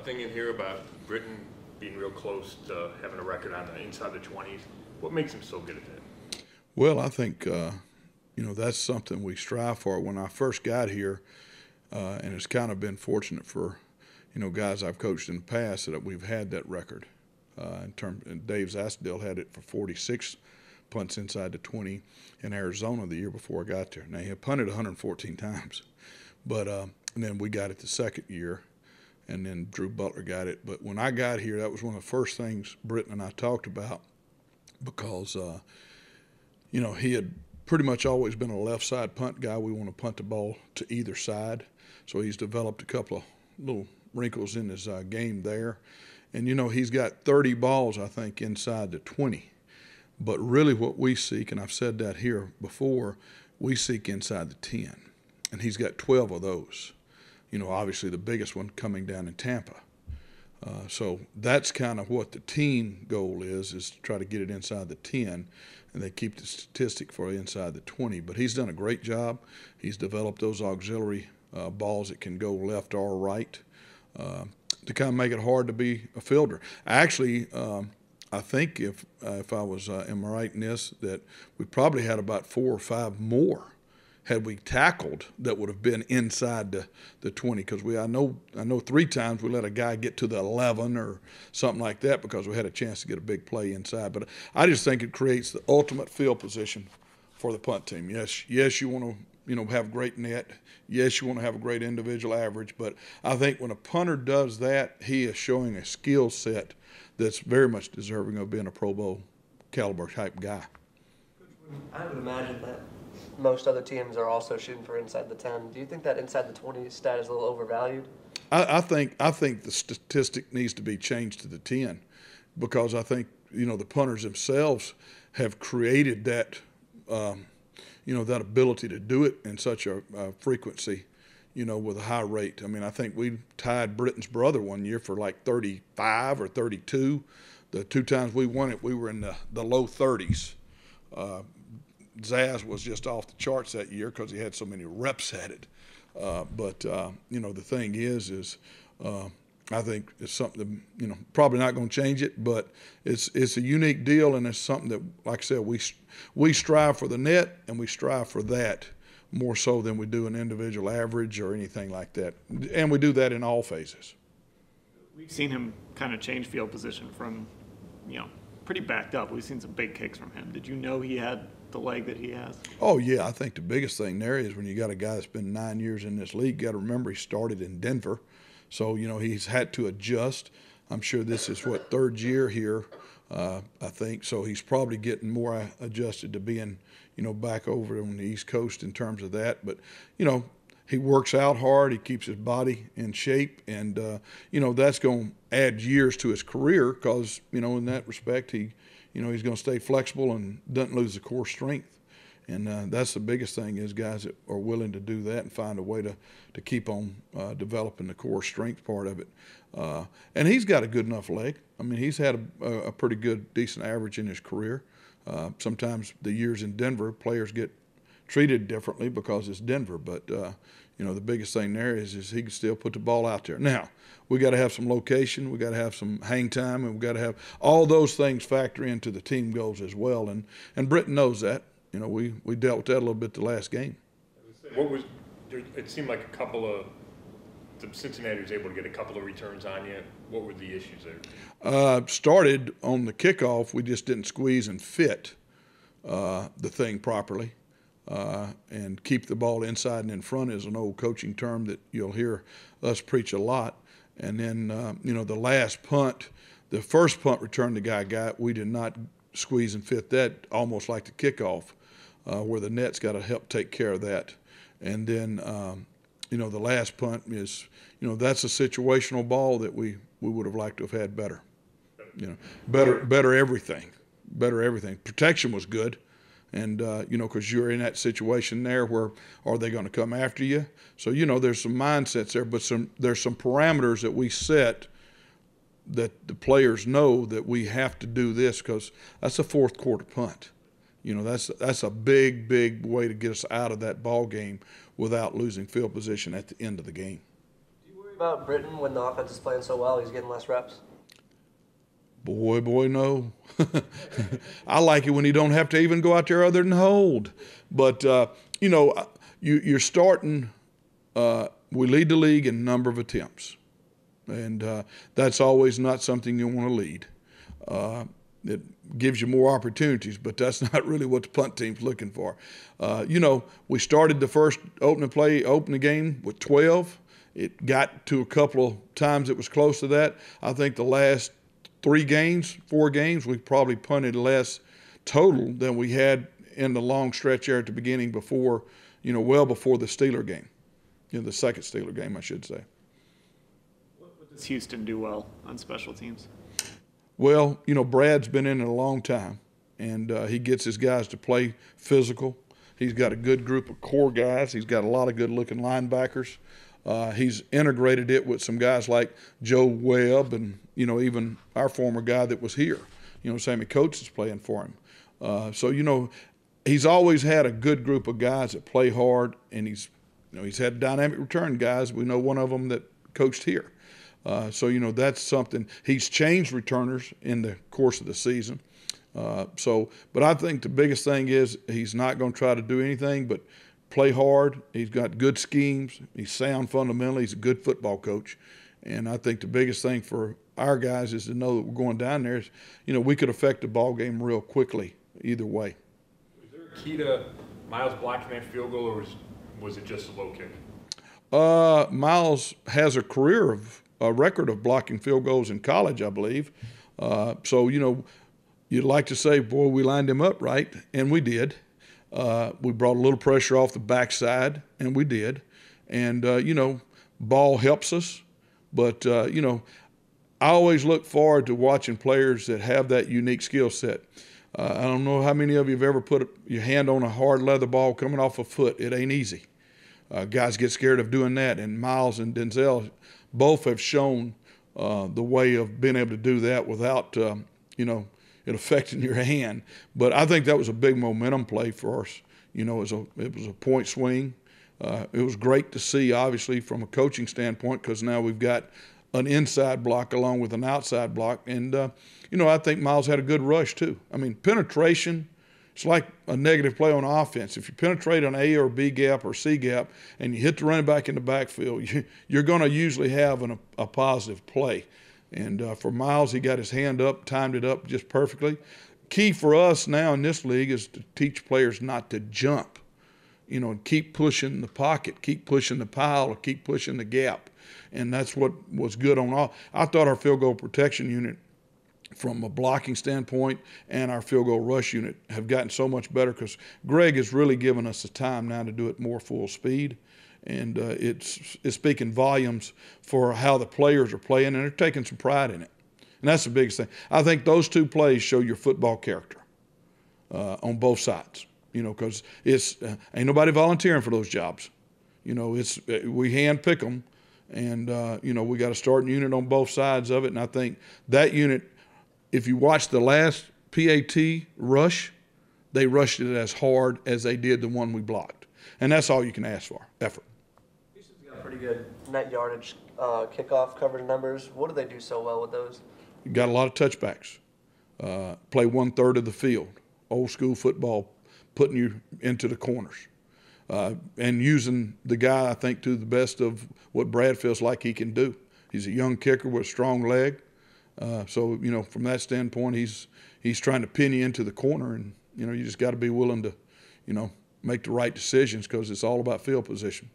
thing in here about Britton being real close to having a record on the inside the 20s. What makes him so good at that? Well, I think, that's something we strive for. When I first got here, and it's kind of been fortunate for, guys I've coached in the past that we've had that record. And Dave Zasdale had it for 46 punts inside the 20 in Arizona the year before I got there. Now, he had punted 114 times. But and then we got it the second year, and then Drew Butler got it. But when I got here, that was one of the first things Britton and I talked about because, he had pretty much always been a left side punt guy. We want to punt the ball to either side. So he's developed a couple of little wrinkles in his game there. And, he's got 30 balls, I think, inside the 20. But really what we seek, and I've said that here before, we seek inside the 10. And he's got 12 of those. Obviously the biggest one coming down in Tampa. So that's kind of what the team goal is to try to get it inside the 10, and they keep the statistic for inside the 20. But he's done a great job. He's developed those auxiliary balls that can go left or right to kind of make it hard to be a fielder. Actually, I think if I was am I right in this, that we probably had about 4 or 5 more had we tackled that would have been inside the 20, because I know 3 times we let a guy get to the 11 or something like that because we had a chance to get a big play inside. But I just think it creates the ultimate field position for the punt team. Yes, you want to have great net. Yes, you want to have a great individual average. But I think when a punter does that, he is showing a skill set that's very much deserving of being a Pro Bowl caliber type guy. I would imagine that most other teams are also shooting for inside the 10. Do you think that inside the 20 stat is a little overvalued? I think the statistic needs to be changed to the 10, because I think the punters themselves have created that that ability to do it in such a frequency, with a high rate. I mean, I think we tied Britton's brother one year for like 35 or 32. The 2 times we won it, we were in the low 30s. Zaz was just off the charts that year because he had so many reps at it. But the thing is I think it's something that, probably not going to change it, but it's a unique deal, and it's something that, like I said, we strive for the net, and we strive for that more so than we do an individual average or anything like that. And we do that in all phases. We've seen him kind of change field position from, pretty backed up. We've seen some big kicks from him. Did you know he had the leg that he has? Oh, yeah. I think the biggest thing there is when you got a guy that's been 9 years in this league, you got to remember he started in Denver. So, he's had to adjust. I'm sure this is, 3rd year here, I think. So he's probably getting more adjusted to being, back over on the East Coast in terms of that. But, he works out hard. He keeps his body in shape. And, that's going to add years to his career because, in that respect, he's going to stay flexible and doesn't lose the core strength. And that's the biggest thing is guys that are willing to do that and find a way to keep on developing the core strength part of it. And he's got a good enough leg. I mean, he's had a pretty good, decent average in his career. Sometimes the years in Denver, players get treated differently because it's Denver. But, the biggest thing there is he can still put the ball out there. Now, we got to have some location. We got to have some hang time. And we got to have all those things factor into the team goals as well. And Britton knows that. We dealt with that a little bit the last game. It seemed like the Cincinnati was able to get a couple of returns on you. What were the issues there? Started on the kickoff. We just didn't squeeze and fit the thing properly. And keep the ball inside and in front is an old coaching term that you'll hear us preach a lot. And then, the last punt, the first punt return the guy got, we did not squeeze and fit that, almost like the kickoff, where the net's got to help take care of that. And then, the last punt is, that's a situational ball that we would have liked to have had better. Better everything. Protection was good. And, because you're in that situation there where are they going to come after you? So, there's some mindsets there, but there's some parameters that we set that the players know that we have to do this because that's a 4th quarter punt. That's a big way to get us out of that ball game without losing field position at the end of the game. Do you worry About Britton when the offense is playing so well, he's getting less reps? Boy, no. I like it when he don't have to even go out there other than hold. But, you're starting we lead the league in number of attempts. And that's always not something you want to lead. It gives you more opportunities, but that's not really what the punt team's looking for. We started the first opening game with 12. It got to a couple of times it was close to that. I think the last 4 games, we probably punted less total than we had in the long stretch there at the beginning before, well before the Steeler game, the second Steeler game, I should say. What does Houston do well on special teams? Well, Brad's been in it a long time, and he gets his guys to play physical. He's got a good group of core guys. He's got a lot of good-looking linebackers. He's integrated it with some guys like Joe Webb and, even our former guy that was here. Sammy Coates is playing for him. So, he's always had a good group of guys that play hard, and he's had dynamic return guys. We know one of them that coached here. So, that's something. He's changed returners in the course of the season. But I think the biggest thing is he's not going to try to do anything but play hard. He's got good schemes. He's sound fundamentally. He's a good football coach. And I think the biggest thing for our guys is to know that we're going down there is, we could affect the ball game real quickly either way. Was there a key to Myles blocking that field goal, or was it just a low kick? Myles has a record of blocking field goals in college, I believe. So, you'd like to say, boy, we lined him up right, and we did. We brought a little pressure off the backside, and we did. And, ball helps us. But, I always look forward to watching players that have that unique skill set. I don't know how many of you have ever put your hand on a hard leather ball coming off a foot. It ain't easy. Guys get scared of doing that, and Myles and Denzel both have shown the way of being able to do that without, it affecting your hand. But I think that was a big momentum play for us. It was a point swing. It was great to see, obviously, from a coaching standpoint, because now we've got an inside block along with an outside block. And, I think Myles had a good rush, too. I mean, penetration, it's like a negative play on offense. If you penetrate an A or B gap or C gap and you hit the running back in the backfield, you're going to usually have a positive play. And for Myles, he got his hand up, timed it up just perfectly. Key for us now in this league is to teach players not to jump, and keep pushing the pocket, keep pushing the pile, or keep pushing the gap. And that's what was good on all. I thought our field goal protection unit, from a blocking standpoint, and our field goal rush unit have gotten so much better because Greg has really given us the time now to do it more full speed. And it's speaking volumes for how the players are playing, and they're taking some pride in it. And that's the biggest thing. I think those 2 plays show your football character on both sides, because it's ain't nobody volunteering for those jobs. We hand pick them, and, we got a starting unit on both sides of it. And I think that unit, if you watch the last PAT rush, they rushed it as hard as they did the one we blocked. And that's all you can ask for, effort. Houston's got pretty good net yardage kickoff coverage numbers. What do they do so well with those? You got a lot of touchbacks. Play 1/3 of the field. Old school football, putting you into the corners. And using the guy, I think, to the best of what Brad feels like he can do. He's a young kicker with a strong leg. So, from that standpoint, he's trying to pin you into the corner, and, you just got to be willing to, make the right decisions because it's all about field position.